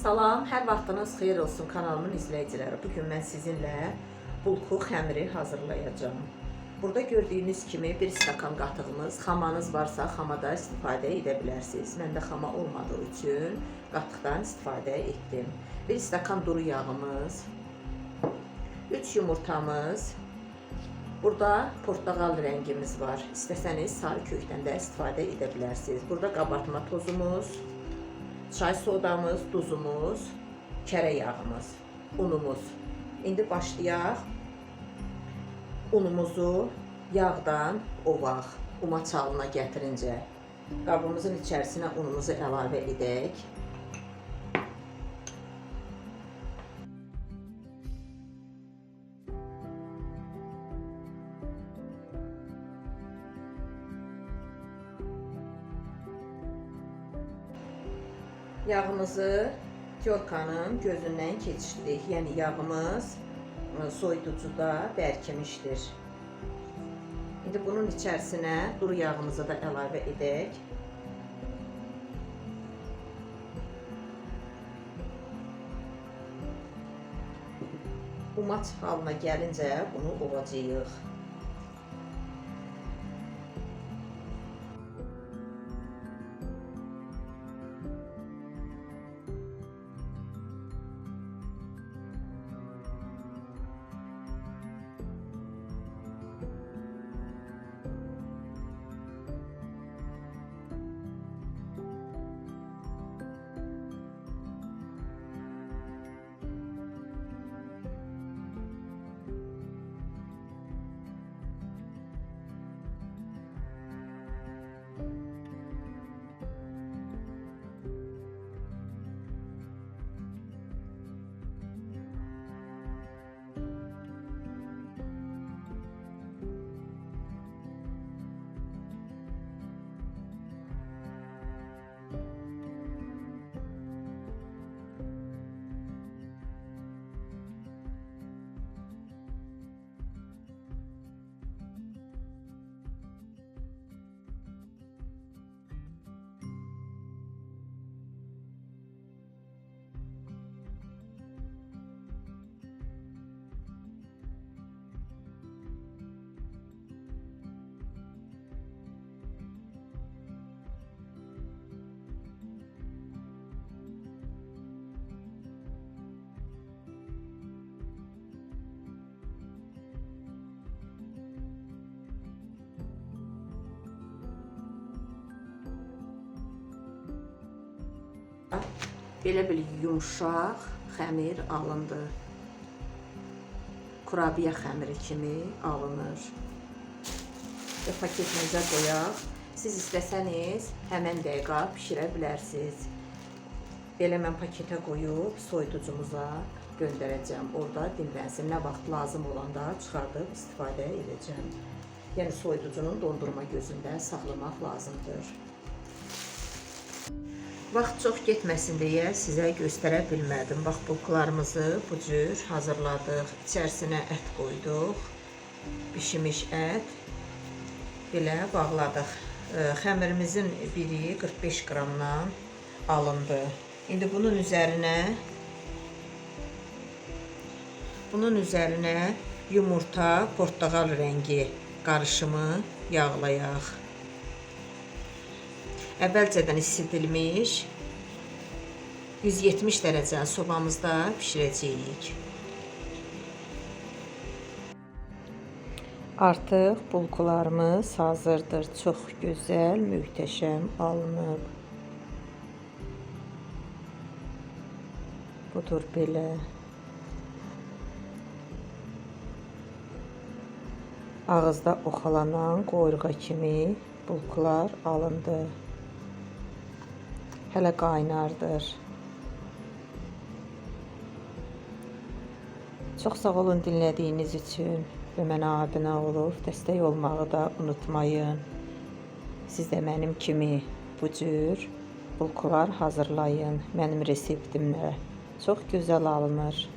Salam, hər vaxtınız xeyir olsun kanalımın izləyiciləri. Bugün mən sizinlə bulku xəmiri hazırlayacağım. Burada gördüyünüz kimi bir stakan qatığımız, xamanız varsa xamada istifadə edə bilərsiniz. Məndə xama olmadığı üçün qatıqdan istifadə etdim. Bir stakan duru yağımız, 3 yumurtamız, burada portağal rəngimiz var. İstəsəniz sarı kökdən də istifadə edə bilərsiniz. Burada qabartma tozumuz, çay sodamız, duzumuz, kərə yağımız, unumuz. İndi başlayaq. Unumuzu yağdan ovaq, uma çalına gətirincə. Qabımızın içərisinə unumuzu əlavə edək. Yağımızı tyorkanın gözündən keçirdik. Yəni yağımız soyuducuda bərkimişdir. İndi bunun içərisinə duru yağımızı da əlavə edək. Umaç halına gəlincə bunu ovacağıq. Belə bir yumuşaq xəmir alındı. Kurabiyə xəmiri kimi alınır. Və paketimizə qoyaq. Siz istəsəniz həmən dəqiqə pişirə bilərsiniz. Belə mən paketə qoyub soyuducumuza göndərəcəm. Orada dinlənsin. Nə vaxt lazım olanda çıxardıb istifadə edəcəm. Yəni soyuducunun dondurma gözündə saxlamaq lazımdır. Vaxt çox getməsin deyə sizə göstərə bilmədim. Bax, bulkularımızı bu cür hazırladıq. İçərisinə ət qoyduq. Bişmiş ət. Belə bağladıq. Xəmirimizin biri 45 qramdan alındı. İndi bunun üzərinə yumurta, portağal rəngi qarışımı yağlayaq. Əvvəlcədən isidilmiş 170 dərəcə sobamızda pişirəcəyik. Artıq bulkularımız hazırdır. Çox gözəl, möhtəşəm alınıb. Budur belə. Ağızda oxalanan qoyurğa kimi bulkular alındı. Hələ qaynardır. Çox sağ olun dinlədiyiniz üçün və mənə abunə olub dəstək olmağı da unutmayın. Siz də mənim kimi bu cür bulkular hazırlayın. Mənim reseptimlə çox gözəl alınır.